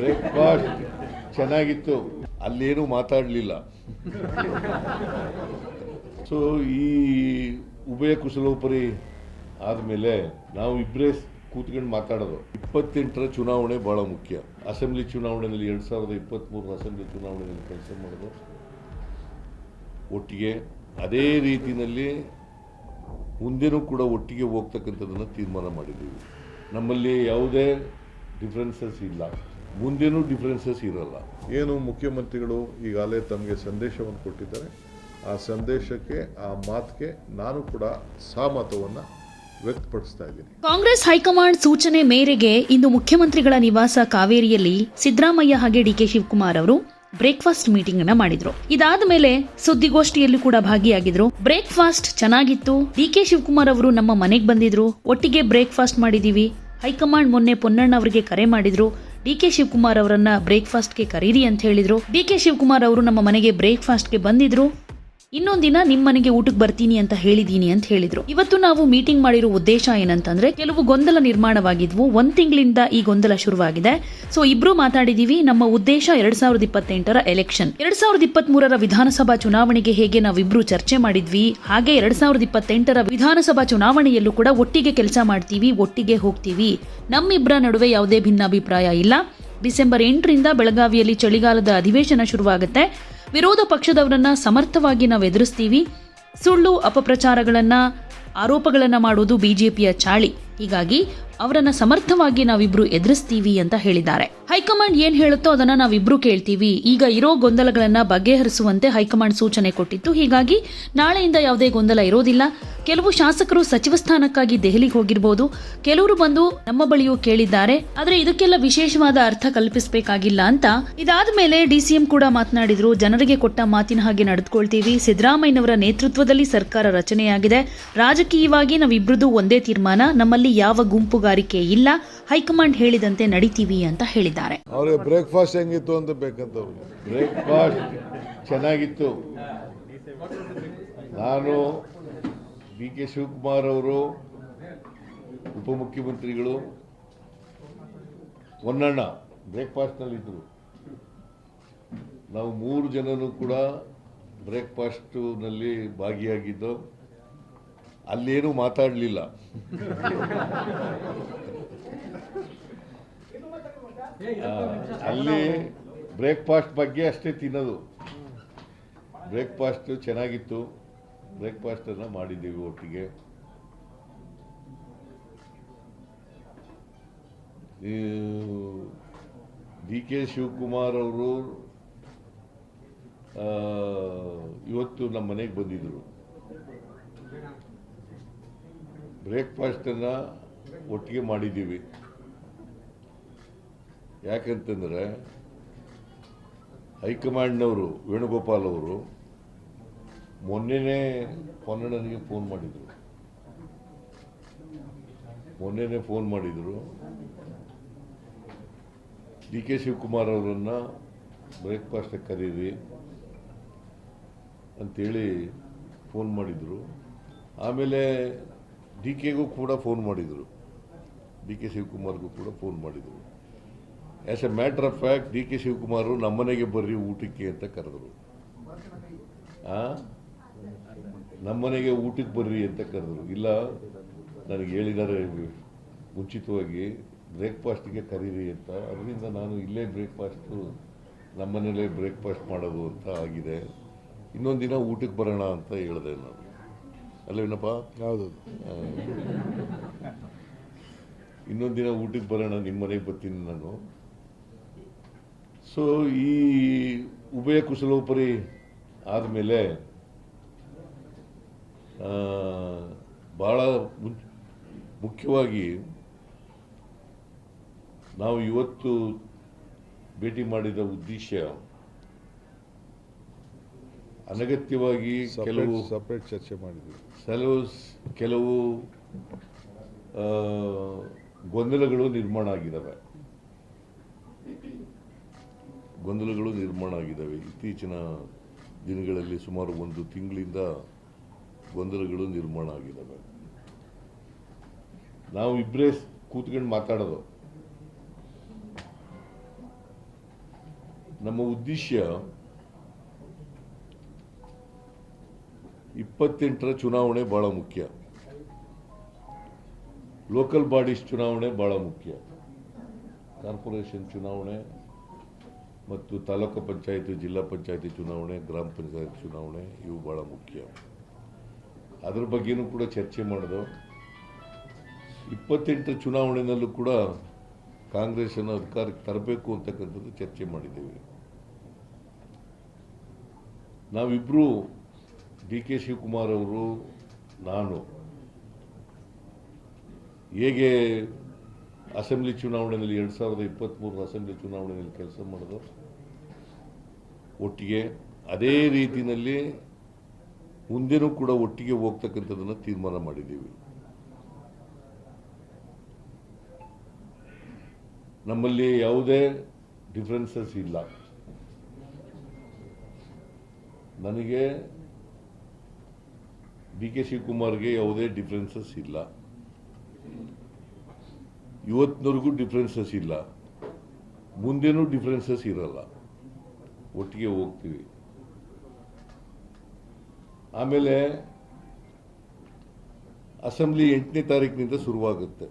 Breakfast ಚೆನ್ನಾಗಿತ್ತು, ಅಲ್ಲೇನೂ ಮಾತಾಡಲಿಲ್ಲ. So ಈ ಉಭಯ ಕುಶಲೋಪರಿ ಆದಮೇಲೆ ನಾವು ಇಬ್ಬರೇ ಕೂತ್ಕೊಂಡು ಮಾತಾಡೋದು. 28ರ ಚುನಾವಣೆ ಭಾಳ ಮುಖ್ಯ. ಅಸೆಂಬ್ಲಿ ಚುನಾವಣೆಯಲ್ಲಿ 2023 ಅಸೆಂಬ್ಲಿ ಚುನಾವಣೆಯಲ್ಲಿ ಕೆಲಸ ಮಾಡೋದು ಒಟ್ಟಿಗೆ. ಅದೇ ರೀತಿಯಲ್ಲಿ ಮುಂದೆನೂ ಕೂಡ ಒಟ್ಟಿಗೆ ಹೋಗ್ತಕ್ಕಂಥದ್ದನ್ನು ತೀರ್ಮಾನ ಮಾಡಿದ್ದೀವಿ. ನಮ್ಮಲ್ಲಿ ಯಾವುದೇ ಡಿಫ್ರೆನ್ಸಸ್ ಇಲ್ಲ, ಮುಂದೇನೂ ಡಿಫ್ರೆನ್ಸಸ್ ಇರಲ್ಲ. ಏನು ಮುಖ್ಯಮಂತ್ರಿಗಳು ಈಗಾಗಲೇ ತಮಗೆ ಸಂದೇಶವನ್ನು ಕೊಟ್ಟಿದ್ದಾರೆ, ಆ ಸಂದೇಶಕ್ಕೆ, ಆ ಮಾತಿಗೆ ನಾನು ಕೂಡ ಸಹಮತವನ್ನು ವ್ಯಕ್ತಪಡಿಸ್ತಾ ಇದ್ದೀನಿ. ಕಾಂಗ್ರೆಸ್ ಹೈಕಮಾಂಡ್ ಸೂಚನೆ ಮೇರೆಗೆ ಇಂದು ಮುಖ್ಯಮಂತ್ರಿಗಳ ನಿವಾಸ ಕಾವೇರಿಯಲ್ಲಿ ಸಿದ್ದರಾಮಯ್ಯ ಹಾಗೆ ಡಿಕೆ ಶಿವಕುಮಾರ್ ಅವರು ಬ್ರೇಕ್ಫಾಸ್ಟ್ ಮೀಟಿಂಗ್ ಅನ್ನ ಮಾಡಿದ್ರು. ಇದಾದ ಮೇಲೆ ಸುದ್ದಿಗೋಷ್ಠಿಯಲ್ಲೂ ಕೂಡ ಭಾಗಿಯಾಗಿದ್ರು. ಬ್ರೇಕ್ಫಾಸ್ಟ್ ಚೆನ್ನಾಗಿತ್ತು. ಡಿಕೆ ಶಿವಕುಮಾರ್ ಅವರು ನಮ್ಮ ಮನೆಗೆ ಬಂದಿದ್ರು, ಒಟ್ಟಿಗೆ ಬ್ರೇಕ್ಫಾಸ್ಟ್ ಮಾಡಿದೀವಿ. ಹೈಕಮಾಂಡ್ ಮೊನ್ನೆ ಪೊನ್ನಣ್ಣ ಅವರಿಗೆ ಕರೆ ಮಾಡಿದ್ರು, ಡಿಕೆ ಶಿವಕುಮಾರ್ ಅವರನ್ನ ಬ್ರೇಕ್ಫಾಸ್ಟ್ಗೆ ಕರೀರಿ ಅಂತ ಹೇಳಿದ್ರು. ಡಿಕೆ ಶಿವಕುಮಾರ್ ಅವರು ನಮ್ಮ ಮನೆಗೆ ಬ್ರೇಕ್ಫಾಸ್ಟ್ಗೆ ಬಂದಿದ್ರು. ಇನ್ನೊಂದಿನ ನಿಮ್ಮ ಮನೆಗೆ ಊಟಕ್ಕೆ ಬರ್ತೀನಿ ಅಂತ ಹೇಳಿದೀನಿ ಅಂತ ಹೇಳಿದ್ರು. ಇವತ್ತು ನಾವು ಮೀಟಿಂಗ್ ಮಾಡಿರೋ ಉದ್ದೇಶ ಏನಂತಂದ್ರೆ, ಕೆಲವು ಗೊಂದಲ ನಿರ್ಮಾಣವಾಗಿದ್ವು. 1 ತಿಂಗಳಿಂದ ಈ ಗೊಂದಲ ಶುರುವಾಗಿದೆ. ಸೊ ಇಬ್ರು ಮಾತಾಡಿದೀವಿ. ನಮ್ಮ ಉದ್ದೇಶ 2028ರ ಎಲೆಕ್ಷನ್, 2023ರ ವಿಧಾನಸಭಾ ಚುನಾವಣೆಗೆ ಹೇಗೆ ನಾವಿಬ್ರು ಚರ್ಚೆ ಮಾಡಿದ್ವಿ, ಹಾಗೆ 2028ರ ವಿಧಾನಸಭಾ ಚುನಾವಣೆಯಲ್ಲೂ ಕೂಡ ಒಟ್ಟಿಗೆ ಕೆಲಸ ಮಾಡ್ತೀವಿ, ಒಟ್ಟಿಗೆ ಹೋಗ್ತೀವಿ. ನಮ್ಮಿಬ್ಬರ ನಡುವೆ ಯಾವುದೇ ಭಿನ್ನಾಭಿಪ್ರಾಯ ಇಲ್ಲ. ಡಿಸೆಂಬರ್ 8ರಿಂದ ಬೆಳಗಾವಿಯಲ್ಲಿ ಚಳಿಗಾಲದ ಅಧಿವೇಶನ ಶುರುವಾಗುತ್ತೆ. ವಿರೋಧ ಪಕ್ಷದವರನ್ನ ಸಮರ್ಥವಾಗಿ ನಾವು ಎದುರಿಸ್ತೀವಿ. ಸುಳ್ಳು ಅಪಪ್ರಚಾರಗಳನ್ನ, ಆರೋಪಗಳನ್ನ ಮಾಡೋದು ಬಿಜೆಪಿಯ ಚಾಳಿ. ಹೀಗಾಗಿ ಅವರನ್ನ ಸಮರ್ಥವಾಗಿ ನಾವಿಬ್ರು ಎದುರಿಸ್ತೀವಿ ಅಂತ ಹೇಳಿದ್ದಾರೆ. ಹೈಕಮಾಂಡ್ ಏನ್ ಹೇಳುತ್ತೋ ಅದನ್ನ ನಾವಿಬ್ರು ಕೇಳ್ತೀವಿ. ಈಗ ಇರೋ ಗೊಂದಲಗಳನ್ನ ಬಗೆಹರಿಸುವಂತೆ ಹೈಕಮಾಂಡ್ ಸೂಚನೆ ಕೊಟ್ಟಿತ್ತು. ಹೀಗಾಗಿ ನಾಳೆಯಿಂದ ಯಾವುದೇ ಗೊಂದಲ ಇರೋದಿಲ್ಲ. ಕೆಲವು ಶಾಸಕರು ಸಚಿವ ಸ್ಥಾನಕ್ಕಾಗಿ ದೆಹಲಿಗೆ ಹೋಗಿರ್ಬೋದು, ಕೆಲವರು ಬಂದು ನಮ್ಮ ಬಳಿಯೂ ಕೇಳಿದ್ದಾರೆ. ಆದ್ರೆ ಇದಕ್ಕೆಲ್ಲ ವಿಶೇಷವಾದ ಅರ್ಥ ಕಲ್ಪಿಸಬೇಕಾಗಿಲ್ಲ ಅಂತ. ಇದಾದ ಮೇಲೆ ಡಿಸಿಎಂ ಕೂಡ ಮಾತನಾಡಿದ್ರು. ಜನರಿಗೆ ಕೊಟ್ಟ ಮಾತಿನ ಹಾಗೆ ನಡೆದುಕೊಳ್ತೀವಿ. ಸಿದ್ದರಾಮಯ್ಯನವರ ನೇತೃತ್ವದಲ್ಲಿ ಸರ್ಕಾರ ರಚನೆಯಾಗಿದೆ. ರಾಜಕೀಯವಾಗಿ ನಾವಿಬ್ರದ್ದು ಒಂದೇ ತೀರ್ಮಾನ. ನಮ್ಮಲ್ಲಿ ಯಾವ ಗುಂಪುಗಾರಿಕೆ ಇಲ್ಲ. ಹೈಕಮಾಂಡ್ ಹೇಳಿದಂತೆ ನಡೀತೀವಿ ಅಂತ ಹೇಳಿದ್ದಾರೆ. ಅವ್ರಿಗೆ ಬ್ರೇಕ್ಫಾಸ್ಟ್ ಹೆಂಗಿತ್ತು ಅಂತ ಬೇಕಂತ. ಬ್ರೇಕ್ಫಾಸ್ಟ್ ಚೆನ್ನಾಗಿತ್ತು. ನಾನು ಡಿ ಕೆ ಶಿವಕುಮಾರ್ ಅವರು, ಉಪಮುಖ್ಯಮಂತ್ರಿಗಳು, ಪೊನ್ನಣ್ಣ ಬ್ರೇಕ್ಫಾಸ್ಟ್ನಲ್ಲಿದ್ದರು. ನಾವು 3 ಜನನೂ ಕೂಡ ಬ್ರೇಕ್ಫಾಸ್ಟ್ನಲ್ಲಿ ಭಾಗಿಯಾಗಿದ್ದು. ಅಲ್ಲೇನೂ ಮಾತಾಡಲಿಲ್ಲ. ಅಲ್ಲಿ ಬ್ರೇಕ್ಫಾಸ್ಟ್ ಬಗ್ಗೆ ಅಷ್ಟೇ ತಿನ್ನೋದು. ಬ್ರೇಕ್ಫಾಸ್ಟ್ ಚೆನ್ನಾಗಿತ್ತು. ಬ್ರೇಕ್ಫಾಸ್ಟನ್ನು ಮಾಡಿದ್ದೀವಿ ಒಟ್ಟಿಗೆ. ಡಿ ಕೆ ಶಿವಕುಮಾರ್ ಅವರು ಇವತ್ತು ನಮ್ಮ ಮನೆಗೆ ಬಂದಿದ್ದರು. ಬ್ರೇಕ್ಫಾಸ್ಟನ್ನು ಒಟ್ಟಿಗೆ ಮಾಡಿದ್ದೀವಿ. ಯಾಕಂತಂದರೆ ಹೈಕಮಾಂಡ್ನವರು ವೇಣುಗೋಪಾಲ್ ಅವರು ಮೊನ್ನೆನೇ ಪೊನ್ನಣ್ಣನಿಗೆ ಫೋನ್ ಮಾಡಿದರು. ಡಿ ಕೆ ಶಿವಕುಮಾರ್ ಅವರನ್ನು ಬ್ರೇಕ್ಫಾಸ್ಟಿಗೆ ಕರೀರಿ ಅಂತೇಳಿ ಫೋನ್ ಮಾಡಿದರು. ಆಮೇಲೆ ಡಿ ಕೆಗೂ ಕೂಡ ಫೋನ್ ಮಾಡಿದರು, ಡಿ ಕೆ ಶಿವಕುಮಾರ್ಗೂ ಕೂಡ ಫೋನ್ ಮಾಡಿದರು. As A matter of fact D K Shivakumar ನಮ್ಮನೆಗೆ ಬರ್ರಿ ಊಟಕ್ಕೆ ಅಂತ ಕರೆದರು. ನಮ್ಮನೆಗೆ ಊಟಕ್ಕೆ ಬರ್ರಿ ಅಂತ ಕರೆದರು. ಇಲ್ಲ, ನನಗೆ ಹೇಳಿದ್ದಾರೆ ಮುಂಚಿತವಾಗಿ ಬ್ರೇಕ್ಫಾಸ್ಟಿಗೆ ಕರೀರಿ ಅಂತ. ಅದರಿಂದ ನಾನು ಇಲ್ಲೇ ನಮ್ಮನೇಲೇ ಬ್ರೇಕ್ಫಾಸ್ಟ್ ಮಾಡೋದು ಅಂತ ಆಗಿದೆ. ಇನ್ನೊಂದು ದಿನ ಊಟಕ್ಕೆ ಬರೋಣ ಅಂತ ಹೇಳಿದೆ ನಾನು. ಅಲ್ಲೇನಪ್ಪ? ಹೌದು. ಇನ್ನೊಂದು ದಿನ ಊಟಕ್ಕೆ ಬರೋಣ, ನಿಮ್ಮ ಮನೆಗೆ ಬರ್ತೀನಿ ನಾನು. ಸೊ ಈ ಉಭಯ ಕುಶಲೋಪರಿ ಆದಮೇಲೆ ಭಾಳ ಮುಖ್ಯವಾಗಿ ನಾವು ಇವತ್ತು ಭೇಟಿ ಮಾಡಿದ ಉದ್ದೇಶ ಅನಗತ್ಯವಾಗಿ ಸಪರೇಟ್ ಚರ್ಚೆ ಮಾಡಿದ್ವಿ. ಕೆಲವು ಗೊಂದಲಗಳು ನಿರ್ಮಾಣ ಆಗಿದ್ದಾವೆ. ಇತ್ತೀಚಿನ ದಿನಗಳಲ್ಲಿ ಸುಮಾರು 1 ತಿಂಗಳಿಂದ ಗೊಂದಲಗಳು ನಿರ್ಮಾಣ ಆಗಿದ್ದಾವೆ. ನಾವು ಇಬ್ಬರೇ ಕೂತ್ಕೊಂಡು ಮಾತಾಡೋದು. ನಮ್ಮ ಉದ್ದೇಶ 28ರ ಚುನಾವಣೆ ಭಾಳ ಮುಖ್ಯ, ಲೋಕಲ್ ಬಾಡೀಸ್ ಚುನಾವಣೆ ಭಾಳ ಮುಖ್ಯ, ಕಾರ್ಪೊರೇಷನ್ ಚುನಾವಣೆ ಮತ್ತು ತಾಲೂಕು ಪಂಚಾಯತಿ, ಜಿಲ್ಲಾ ಪಂಚಾಯತಿ ಚುನಾವಣೆ, ಗ್ರಾಮ ಪಂಚಾಯತ್ ಚುನಾವಣೆ ಇವು ಭಾಳ ಮುಖ್ಯ. ಅದ್ರ ಬಗ್ಗೆನೂ ಕೂಡ ಚರ್ಚೆ ಮಾಡಿದೆವು. 28ರ ಚುನಾವಣೆಯಲ್ಲೂ ಕೂಡ ಕಾಂಗ್ರೆಸ್ಸನ್ನು ಅಧಿಕಾರಕ್ಕೆ ತರಬೇಕು ಅಂತಕ್ಕಂಥದ್ದು ಚರ್ಚೆ ಮಾಡಿದ್ದೇವೆ. ನಾವಿಬ್ಬರು ಡಿ ಕೆ ಶಿವಕುಮಾರ್ ಅವರು, ನಾನು ಹೇಗೆ ಅಸೆಂಬ್ಲಿ ಚುನಾವಣೆಯಲ್ಲಿ 2023 ಅಸೆಂಬ್ಲಿ ಚುನಾವಣೆಯಲ್ಲಿ ಕೆಲಸ ಮಾಡಿದ್ರು ಒಟ್ಟಿಗೆ, ಅದೇ ರೀತಿಯಲ್ಲಿ ಮುಂದೆನೂ ಕೂಡ ಒಟ್ಟಿಗೆ ಹೋಗ್ತಕ್ಕಂಥದ್ದನ್ನು ತೀರ್ಮಾನ ಮಾಡಿದ್ದೀವಿ. ನಮ್ಮಲ್ಲಿ ಯಾವುದೇ ಡಿಫರೆನ್ಸಸ್ ಇಲ್ಲ. ನನಗೆ ಡಿ ಕೆ ಶಿವಕುಮಾರ್ಗೆ ಯಾವುದೇ ಡಿಫರೆನ್ಸಸ್ ಇಲ್ಲ, ಇವತ್ತಿನವರೆಗೂ ಡಿಫರೆನ್ಸಸ್ ಇಲ್ಲ, ಮುಂದೇನೂ ಡಿಫರೆನ್ಸಸ್ ಇರಲ್ಲ, ಒಟ್ಟಿಗೆ ಹೋಗ್ತೀವಿ. ಆಮೇಲೆ ಅಸೆಂಬ್ಲಿ 8ನೇ ತಾರೀಕಿನಿಂದ ಶುರುವಾಗುತ್ತೆ.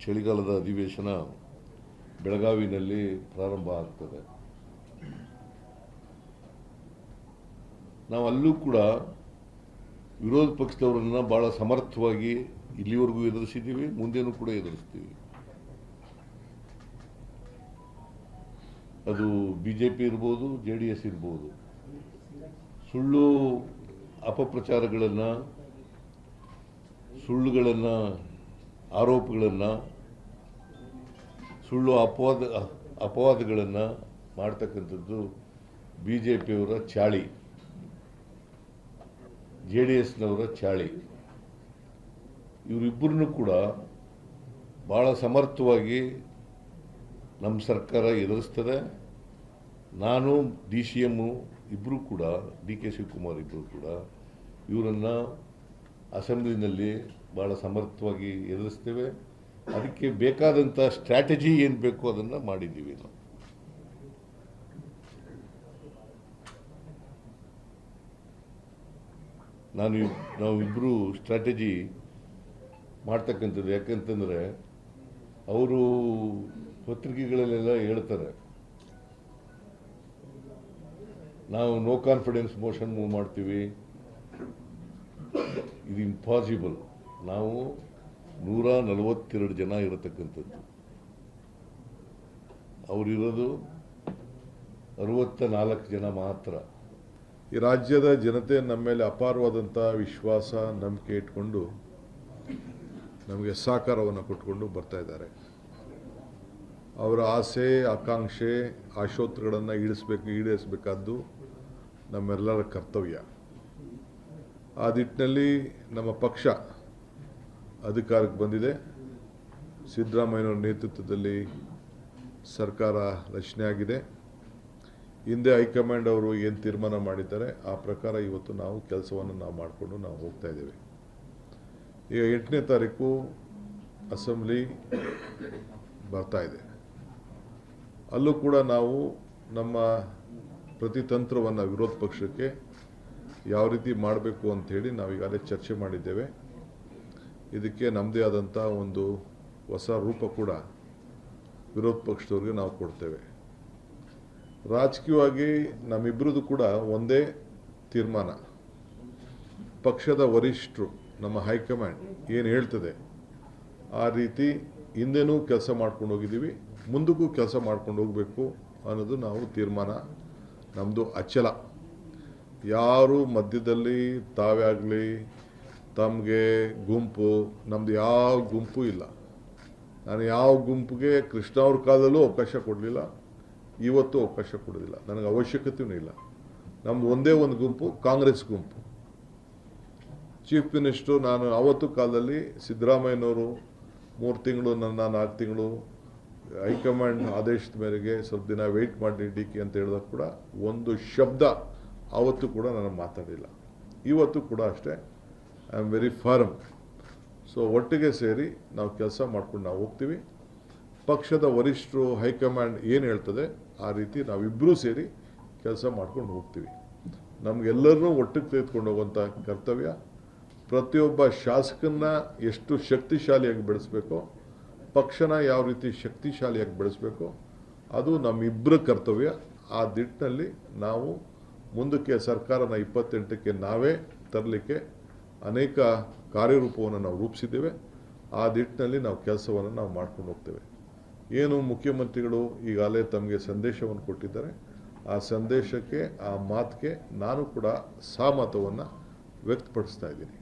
ಚಳಿಗಾಲದ ಅಧಿವೇಶನ ಬೆಳಗಾವಿನಲ್ಲಿ ಪ್ರಾರಂಭ ಆಗ್ತದೆ. ನಾವು ಅಲ್ಲೂ ಕೂಡ ವಿರೋಧ ಪಕ್ಷದವರನ್ನು ಭಾಳ ಸಮರ್ಥವಾಗಿ ಇಲ್ಲಿವರೆಗೂ ಎದುರಿಸಿದ್ದೀವಿ, ಮುಂದೇನೂ ಕೂಡ ಎದುರಿಸ್ತೀವಿ. ಅದು BJP ಇರ್ಬೋದು, JDS ಇರ್ಬೋದು. ಸುಳ್ಳು ಅಪಪ್ರಚಾರಗಳನ್ನು, ಸುಳ್ಳುಗಳನ್ನು, ಆರೋಪಗಳನ್ನು, ಸುಳ್ಳು ಅಪವಾದಗಳನ್ನು ಮಾಡ್ತಕ್ಕಂಥದ್ದು BJPಯವರ ಚಾಳಿ, JDSನವರ ಚಾಳಿ. ಇವರಿಬ್ಬರನ್ನು ಕೂಡ ಭಾಳ ಸಮರ್ಥವಾಗಿ ನಮ್ಮ ಸರ್ಕಾರ ಎದುರಿಸ್ತದೆ. ನಾನು DCM ಇಬ್ಬರು ಕೂಡ, ಡಿ ಕೆ ಶಿವಕುಮಾರ್ ಇಬ್ಬರು ಕೂಡ ಇವರನ್ನು ಅಸೆಂಬ್ಲಿನಲ್ಲಿ ಭಾಳ ಸಮರ್ಥವಾಗಿ ಎದುರಿಸ್ತೇವೆ. ಅದಕ್ಕೆ ಬೇಕಾದಂಥ ಸ್ಟ್ರಾಟಜಿ ಏನು ಬೇಕು ಅದನ್ನು ಮಾಡಿದ್ದೀವಿ. ನಾವಿಬ್ಬರು ಸ್ಟ್ರಾಟಜಿ ಮಾಡ್ತಕ್ಕಂಥದ್ದು. ಯಾಕಂತಂದರೆ ಅವರು ಪತ್ರಿಕೆಗಳಲ್ಲೆಲ್ಲ ಹೇಳ್ತಾರೆ, ನಾವು ನೋ ಕಾನ್ಫಿಡೆನ್ಸ್ ಮೋಷನ್ ಮೂವ್ ಮಾಡ್ತೀವಿ. ಇದು ಇಂಪಾಸಿಬಲ್. ನಾವು 142 ಜನ ಇರತಕ್ಕಂಥದ್ದು, ಅವರಿರೋದು 64 ಜನ ಮಾತ್ರ. ಈ ರಾಜ್ಯದ ಜನತೆ ನಮ್ಮ ಮೇಲೆ ಅಪಾರವಾದಂಥ ವಿಶ್ವಾಸ, ನಂಬಿಕೆ ಇಟ್ಕೊಂಡು ನಮಗೆ ಸಹಕಾರವನ್ನು ಕೊಟ್ಕೊಂಡು ಬರ್ತಾ ಇದ್ದಾರೆ. ಅವರ ಆಸೆ, ಆಕಾಂಕ್ಷೆ, ಆಶೋತ್ತರಗಳನ್ನು ಈಡೇರಿಸಬೇಕಾದ್ದು ನಮ್ಮೆಲ್ಲರ ಕರ್ತವ್ಯ. ಆ ನಿಟ್ಟಿನಲ್ಲಿ ನಮ್ಮ ಪಕ್ಷ ಅಧಿಕಾರಕ್ಕೆ ಬಂದಿದೆ. ಸಿದ್ದರಾಮಯ್ಯನವರ ನೇತೃತ್ವದಲ್ಲಿ ಸರ್ಕಾರ ರಚನೆ ಆಗಿದೆ. ಹಿಂದೆ ಹೈಕಮಾಂಡ್ ಅವರು ಏನು ತೀರ್ಮಾನ ಮಾಡಿದ್ದಾರೆ ಆ ಪ್ರಕಾರ ಇವತ್ತು ನಾವು ಕೆಲಸವನ್ನು ಮಾಡಿಕೊಂಡು ನಾವು ಹೋಗ್ತಾ ಇದ್ದೇವೆ. ಈಗ 8ನೇ ತಾರೀಕು ಅಸೆಂಬ್ಲಿ ಬರ್ತಾ ಇದೆ. ಅಲ್ಲೂ ಕೂಡ ನಾವು ನಮ್ಮ ಪ್ರತಿತಂತ್ರವನ್ನು ವಿರೋಧ ಪಕ್ಷಕ್ಕೆ ಯಾವ ರೀತಿ ಮಾಡಬೇಕು ಅಂಥೇಳಿ ನಾವೀಗಾಗಲೇ ಚರ್ಚೆ ಮಾಡಿದ್ದೇವೆ. ಇದಕ್ಕೆ ನಮ್ಮದೇ ಆದಂಥ ಒಂದು ಹೊಸ ರೂಪ ಕೂಡ ವಿರೋಧ ಪಕ್ಷದವ್ರಿಗೆ ನಾವು ಕೊಡ್ತೇವೆ. ರಾಜಕೀಯವಾಗಿ ನಮ್ಮಿಬ್ಬರದು ಕೂಡ ಒಂದೇ ತೀರ್ಮಾನ. ಪಕ್ಷದ ವರಿಷ್ಠರು, ನಮ್ಮ ಹೈಕಮಾಂಡ್ ಏನು ಹೇಳ್ತದೆ ಆ ರೀತಿ ಹಿಂದೆನೂ ಕೆಲಸ ಮಾಡ್ಕೊಂಡು ಹೋಗಿದ್ದೀವಿ, ಮುಂದಕ್ಕೂ ಕೆಲಸ ಮಾಡ್ಕೊಂಡು ಹೋಗಬೇಕು ಅನ್ನೋದು ನಾವು ತೀರ್ಮಾನ. ನಮ್ಮದು ಅಚಲ. ಯಾರು ಮಧ್ಯದಲ್ಲಿ ತಾವೇ ಆಗಲಿ, ತಮಗೆ ಗುಂಪು, ನಮ್ಮದು ಯಾವ ಗುಂಪು ಇಲ್ಲ. ನಾನು ಯಾವ ಗುಂಪಿಗೆ ಕೃಷ್ಣ ಅವ್ರ ಕಾಲದಲ್ಲೂ ಅವಕಾಶ ಕೊಡಲಿಲ್ಲ, ಇವತ್ತು ಅವಕಾಶ ಕೊಡೋದಿಲ್ಲ, ನನಗೆ ಅವಶ್ಯಕತೆಯೂ ಇಲ್ಲ. ನಮ್ಮದು ಒಂದೇ ಒಂದು ಗುಂಪು, ಕಾಂಗ್ರೆಸ್ ಗುಂಪು. ಚೀಫ್ ಮಿನಿಸ್ಟ್ರು ನಾನು ಆವತ್ತು ಕಾಲದಲ್ಲಿ ಸಿದ್ದರಾಮಯ್ಯನವರು 3 ತಿಂಗಳು, ನನ್ನ 4 ತಿಂಗಳು ಹೈಕಮಾಂಡ್ ಆದೇಶದ ಮೇರೆಗೆ ಸ್ವಲ್ಪ ದಿನ ವೆಯ್ಟ್ ಮಾಡಿ ಡಿ ಕೆ ಅಂತ ಹೇಳಿದಾಗ ಕೂಡ ಒಂದು ಶಬ್ದ ಆವತ್ತು ಕೂಡ ನಾನು ಮಾತಾಡಿಲ್ಲ. ಇವತ್ತು ಕೂಡ ಅಷ್ಟೇ, I am very firm. So ಒಟ್ಟಿಗೆ ಸೇರಿ ನಾವು ಕೆಲಸ ಮಾಡ್ಕೊಂಡು ನಾವು ಹೋಗ್ತೀವಿ. ಪಕ್ಷದ ವರಿಷ್ಠರು ಹೈಕಮಾಂಡ್ ಏನು ಹೇಳ್ತದೆ ಆ ರೀತಿ ನಾವಿಬ್ಬರೂ ಸೇರಿ ಕೆಲಸ ಮಾಡ್ಕೊಂಡು ಹೋಗ್ತೀವಿ. ನಮಗೆಲ್ಲರನ್ನೂ ಒಟ್ಟಿಗೆ ತೆಗೆದುಕೊಂಡು ಹೋಗುವಂಥ ಕರ್ತವ್ಯ, ಪ್ರತಿಯೊಬ್ಬ ಶಾಸಕನ್ನ ಎಷ್ಟು ಶಕ್ತಿಶಾಲಿಯಾಗಿ ಬೆಳೆಸಬೇಕೋ, ಪಕ್ಷನ ಯಾವ ರೀತಿ ಶಕ್ತಿಶಾಲಿಯಾಗಿ ಬೆಳೆಸಬೇಕೋ ಅದು ನಮ್ಮಿಬ್ಬರ ಕರ್ತವ್ಯ. ಆ ದಿಟ್ಟಿನಲ್ಲಿ ನಾವು ಮುಂದಕ್ಕೆ ಸರ್ಕಾರನ 28ಕ್ಕೆ ನಾವೇ ತರಲಿಕ್ಕೆ ಅನೇಕ ಕಾರ್ಯರೂಪವನ್ನು ನಾವು ರೂಪಿಸಿದ್ದೇವೆ. ಆ ದಿಟ್ಟಿನಲ್ಲಿ ನಾವು ಕೆಲಸವನ್ನು ನಾವು ಮಾಡ್ಕೊಂಡು ಹೋಗ್ತೇವೆ. ಏನು ಮುಖ್ಯಮಂತ್ರಿಗಳು ಈಗಾಗಲೇ ತಮಗೆ ಸಂದೇಶವನ್ನು ಕೊಟ್ಟಿದ್ದಾರೆ, ಆ ಸಂದೇಶಕ್ಕೆ, ಆ ಮಾತಿಗೆ ನಾನು ಕೂಡ ಸಹಮತವನ್ನು ವ್ಯಕ್ತಪಡಿಸ್ತಾ ಇದ್ದೀನಿ.